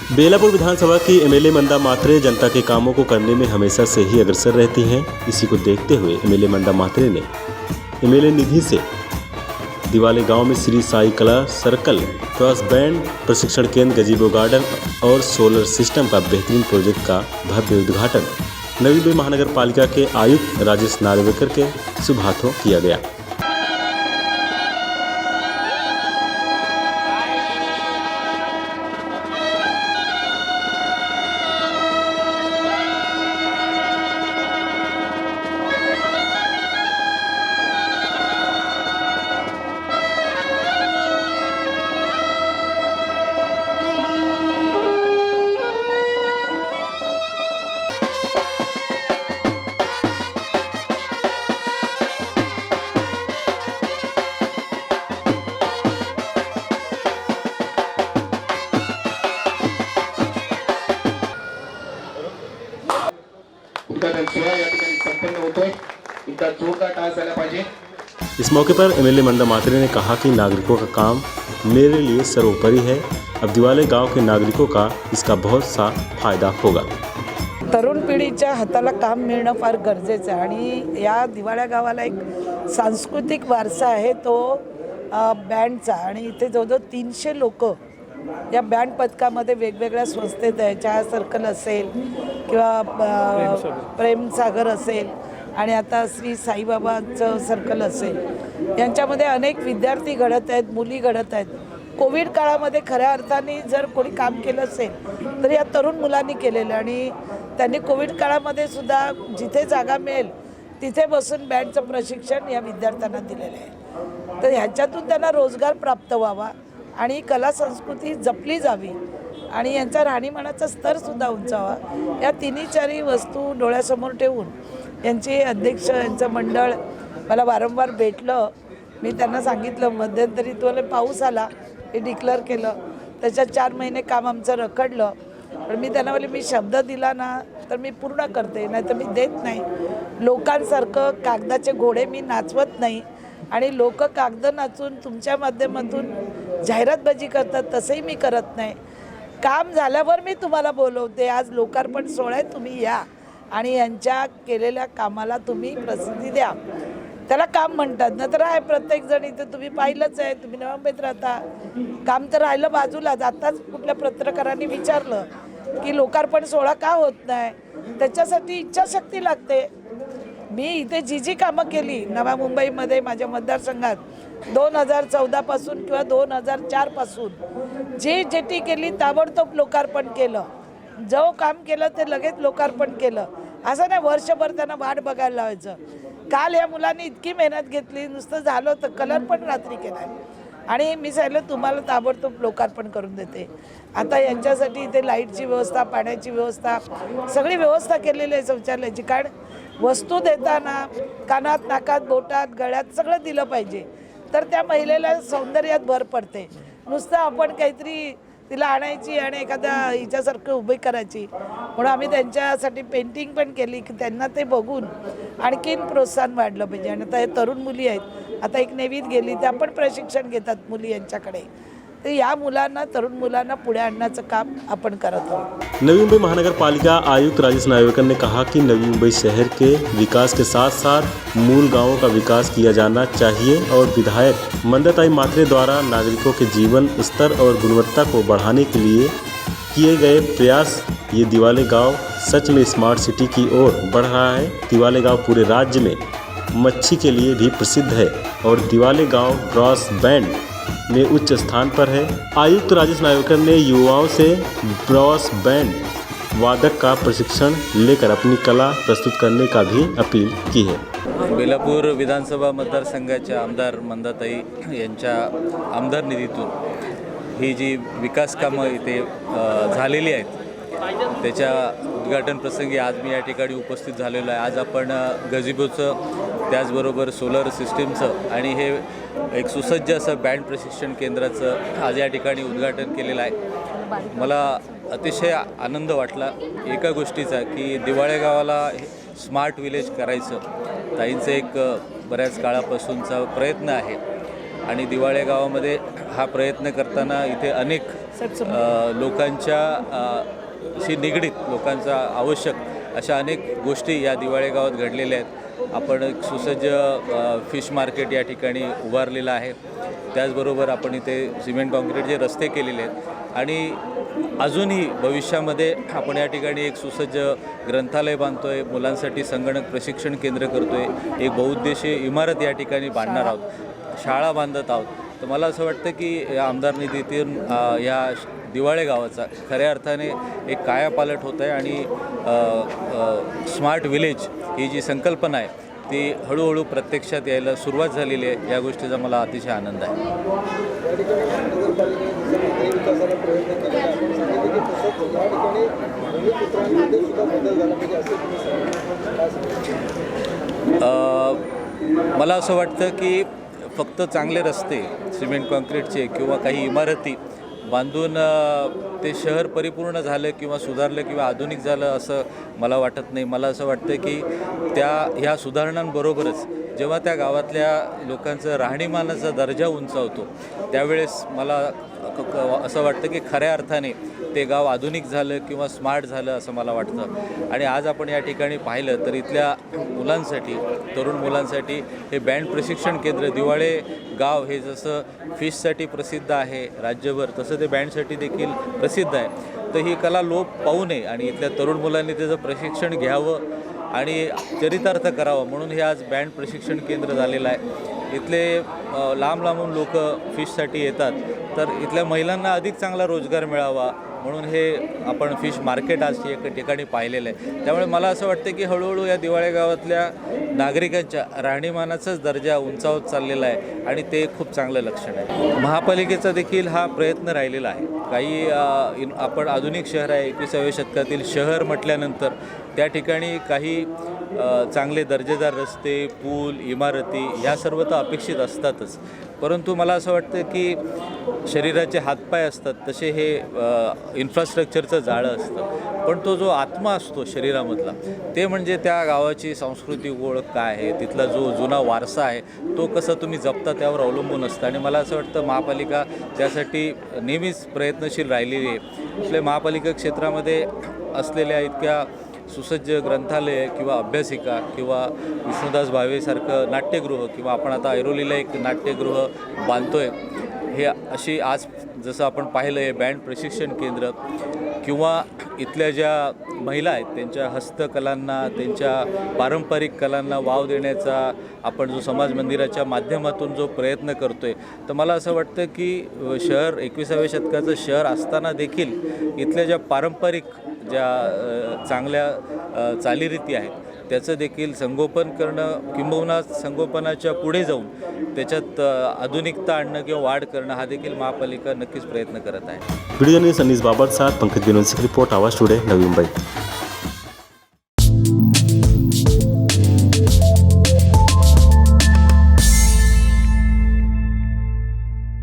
बेलापुर विधानसभा की एमएलए मंदा मात्रे जनता के कामों को करने में हमेशा से ही अग्रसर रहती हैं। इसी को देखते हुए एमएलए मंदा मात्रे ने एमएलए निधि से दिवाले गांव में श्री साई कला सर्कल, क्रॉस बैंड प्रशिक्षण केंद्र, गजीबो गार्डन और सोलर सिस्टम का बेहतरीन प्रोजेक्ट का भव्य उद्घाटन नवी मुंबई महानगर पालिका के आयुक्त राजेश नार्वेकर के शुभ हाथों किया गया। उद्घाटन सोहळा या ठिकाणी संपन्न होतोय। इनका जोरदार टाळ झाला पाहिजे। इस मौके पर एमएलए मंदा मात्रे ने कहा कि नागरिकों का काम मेरे लिए सर्वोपरि है। अब दिवाले गांव के नागरिकों का इसका बहुत सा फायदा होगा। तरुण पिढीच्या हाताला काम मिळणं फार गरजेचं आहे आणि या दिवाळ्या गावाला एक सांस्कृतिक वारसा आहे तो बँडचा आणि इथे जवळजवळ 300 लोक या बँड पथकामध्ये वेगवेगळ्या संस्थेत आहे। चहा सर्कल असेल किंवा प्रेमसागर असेल आणि आता श्री साईबाबांचं सर्कल असेल, यांच्यामध्ये अनेक विद्यार्थी घडत आहेत, मुली घडत आहेत। कोविड काळामध्ये खऱ्या अर्थाने जर कोणी काम केलं असेल तर या तरुण मुलांनी केलेलं आणि त्यांनी कोविड काळामध्ये सुद्धा जिथे जागा मिळेल तिथे बसून बँडचं प्रशिक्षण या विद्यार्थ्यांना दिलेलं आहे। तर ह्याच्यातून त्यांना रोजगार प्राप्त व्हावा आणि कला संस्कृती जपली जावी आणि यांचा राहणीमानाचा स्तरसुद्धा उंचावा, या तिन्ही चारी वस्तू डोळ्यासमोर ठेवून यांचे अध्यक्ष, यांचं मंडळ मला वारंवार भेटलं। मी त्यांना सांगितलं मध्यंतरी तुला पाऊस आला हे डिक्लेअर केलं, त्याच्यात 4 महिने काम आमचं रखडलं, पण मी त्यांना बोलले मी शब्द दिला ना तर मी पूर्ण करते, नाही तर मी देत नाही। लोकांसारखं कागदाचे घोडे मी नाचवत नाही आणि लोक कागद नाचून तुमच्या माध्यमातून जाहिरातबाजी करतात तसंही मी करत नाही। काम झाल्यावर मी तुम्हाला बोलवते। आज लोकार्पण सोहळा आहे, तुम्ही या आणि यांच्या केलेल्या कामाला तुम्ही प्रसिद्धी द्या। त्याला काम म्हणतात ना, तर आहे प्रत्येकजण इथे तुम्ही पाहिलंच आहे, तुम्ही नवी मुंबईत राहता, काम तर राहिलं बाजूलाच। आत्ताच कुठल्या पत्रकारांनी विचारलं की लोकार्पण सोहळा का होत नाही, त्याच्यासाठी इच्छाशक्ती लागते। मी इथे जी कामं केली नव्या मुंबईमध्ये माझ्या मतदारसंघात 2014 पासून किंवा 2004 पासून जी केली ताबडतोब लोकार्पण केलं, जो काम केलं ते लगेच लोकार्पण केलं। असं नाही वर्षभर त्यांना वाट बघायला लावायचं। काल या मुलांनी इतकी मेहनत घेतली, नुसतं झालं तर कलर पण रात्री केला आणि मी सांगितलं तुम्हाला ताबडतोब लोकार्पण करून देते। आता यांच्यासाठी इथे लाईटची व्यवस्था, पाण्याची व्यवस्था, सगळी व्यवस्था केलेली आहे शौचालयाची। कारण वस्तू देताना कानात, नाकात, बोटात, गळ्यात सगळं दिलं पाहिजे, तर त्या महिलेला सौंदर्यात भर पडते। नुसतं आपण काहीतरी तिला आणायची आणि एखाद्या हिच्यासारखं उभी करायची, म्हणून आम्ही त्यांच्यासाठी पेंटिंग पण केली की त्यांना ते बघून आणखीन प्रोत्साहन वाढलं पाहिजे। आणि आता हे तरुण मुली आहेत, आता एक नेवीत गेली, त्या पण प्रशिक्षण घेतात मुली यांच्याकडे, तर या मुलांना, तरुण मुलांना पुढे आणण्याचं काम आपण करत आहोत। नवी मुंबई महानगर पालिका आयुक्त राजेश नार्वेकर ने कहा कि नवी मुंबई शहर के विकास के साथ साथ मूल गांवों का विकास किया जाना चाहिए और विधायक मंदाताई मात्रे द्वारा नागरिकों के जीवन स्तर और गुणवत्ता को बढ़ाने के लिए किए गए प्रयास, ये दिवाले गांव सच में स्मार्ट सिटी की ओर बढ़ रहा है। दिवाले गांव पूरे राज्य में मच्छी के लिए भी प्रसिद्ध है और दिवाले गांव ब्रॉस बैंड में उच्च स्थान पर है। आयुक्त राजेश नार्वेकर ने युवाओं से ब्रॉस बैंड वादक का प्रशिक्षण लेकर अपनी कला प्रस्तुत करने का भी अपील की है। बेलापूर विधानसभा मतदारसंघाच्या आमदार मंदाताई यांच्या आमदार निधीतून ही जी विकास कामं इथे झालेली आहेत त्याच्या उद्घाटन प्रसंगी आज मी या ठिकाणी उपस्थित झालेलो आहे। आज आपण गजिबोचं, त्याचबरोबर सोलर सिस्टीमचं आणि हे एक सुसज्ज असं बँड प्रशिक्षण केंद्राचं आज या ठिकाणी उद्घाटन केलेलं आहे। मला अतिशय आनंद वाटला एका गोष्टीचा की दिवाळे गावाला स्मार्ट विलेज करायचं ताईंचं एक बऱ्याच काळापासूनचा प्रयत्न आहे आणि दिवाळे गावामध्ये हा प्रयत्न करताना इथे अनेक लोकांच्या शी निगडीत लोकांचा आवश्यक अशा अनेक गोष्टी या दिवाळे गावात घडलेल्या आहेत. आपण एक सुसज्ज फिश मार्केट या ठिकाणी उभारलेलं आहे. त्याचबरोबर आपण इथे सिमेंट कॉन्क्रीटचे रस्ते केलेले आहेत आणि अजूनही भविष्यामध्ये आपण या ठिकाणी एक सुसज्ज ग्रंथालय बांधतो आहे, मुलांसाठी संगणक प्रशिक्षण केंद्र करतो आहे, एक बहुउद्देशीय इमारत या ठिकाणी बांधणार आहोत, शाळा बांधत आहोत. तर मला असं वाटतं की या आमदार निधीतून या दिवाळे गावाचा खऱ्या अर्थाने एक कायापालट होत आहे आणि स्मार्ट विलेज ही जी संकल्पना आहे ती हळूहळू प्रत्यक्षात यायला सुरुवात झालेली आहे. या गोष्टीचा मला अतिशय आनंद आहे. मला असं वाटतं की फक्त चांगले रस्ते सिमेंट कॉन्क्रीटचे किंवा काही इमारती बांधून ते शहर परिपूर्ण झालं किंवा सुधारलं किंवा आधुनिक झालं असं मला वाटत नाही. मला असं वाटतं की ह्या सुधारणांबरोबरच जेव्हा त्या गावातल्या लोकांचं राहणीमानाचा दर्जा उंचावतो त्यावेळेस मला असं वाटतं की खऱ्या अर्थाने ते गाव आधुनिक झालं किंवा स्मार्ट झालं असं मला वाटतं. आणि आज आपण या ठिकाणी पाहिलं तर इथल्या मुलांसाठी, तरुण मुलांसाठी हे बँड प्रशिक्षण केंद्र दिवाळे गाव हे जसं फिशसाठी प्रसिद्ध आहे राज्यभर, तसं ते बँडसाठी देखील प्रसिद्ध आहे. तर ही कला लोप पाहू नये आणि इथल्या तरुण मुलांनी त्याचं प्रशिक्षण घ्यावं आणि चरितार्थ करावं म्हणून हे आज बँड प्रशिक्षण केंद्र झालेलं आहे. इथले लांब लांबून लोक फिशसाठी येतात, तर इथल्या महिलांना अधिक चांगला रोजगार मिळावा म्हणून हे आपण फिश मार्केट आज एका ठिकाणी पाहिलेलं आहे. त्यामुळे मला असं वाटतं की हळूहळू या दिवाळे गावातल्या नागरिकांच्या राहणीमानाचाच दर्जा उंचावत चाललेला आहे आणि ते खूप चांगलं लक्षण आहे. महापालिकेचा देखील हा प्रयत्न राहिलेला आहे. काही आपण आधुनिक शहर आहे, 21व्या शतकातील शहर म्हटल्यानंतर त्या ठिकाणी काही चांगले दर्जेदार रस्ते, पूल, इमारती ह्या सर्व तर अपेक्षित असतातच. परंतु मला असं वाटतं की शरीराचे हातपाय असतात तसे हे इन्फ्रास्ट्रक्चरचं जाळं असतं, पण तो जो आत्मा असतो शरीरामधला ते म्हणजे त्या गावाची सांस्कृतिक ओळख काय आहे, तिथला जो जुना वारसा आहे तो कसा तुम्ही जपता त्यावर अवलंबून असतं. आणि मला असं वाटतं महापालिका त्यासाठी नेहमीच प्रयत्नशील राहिलेली आहे. आपल्या महापालिका क्षेत्रामध्ये असलेल्या इतक्या सुसज्ज ग्रंथालय किंवा अभ्यासिका किंवा विष्णुदास भावेसारखं नाट्यगृह किंवा आपण आता ऐरोलीला एक नाट्यगृह बांधतो आहे, हे अशी आज जसं आपण पाहिलं आहे बँड प्रशिक्षण केंद्र किंवा इथल्या ज्या महिला आहेत त्यांच्या हस्तकलांना, त्यांच्या पारंपरिक कलांना वाव देण्याचा आपण जो समाज मंदिराच्या माध्यमातून जो प्रयत्न करतो आहे, तर मला असं वाटतं की शहर 21व्या शतकाचं शहर असताना देखील इथल्या ज्या पारंपरिक ज्या चांगल्या चालीरीती आहेत त्याचं देखील संगोपन करणं किंबहुना संगोपनाच्या पुढे जाऊन त्याच्यात आधुनिकता आणणं किंवा वाढ करणं हा देखील महापालिका नक्कीच प्रयत्न करत आहे. व्हिडिओ जर्नलिस्ट अनीस बाबर साथ पंकज बेनोन्सी की रिपोर्ट, आवाज टुडे, नवी मुंबई.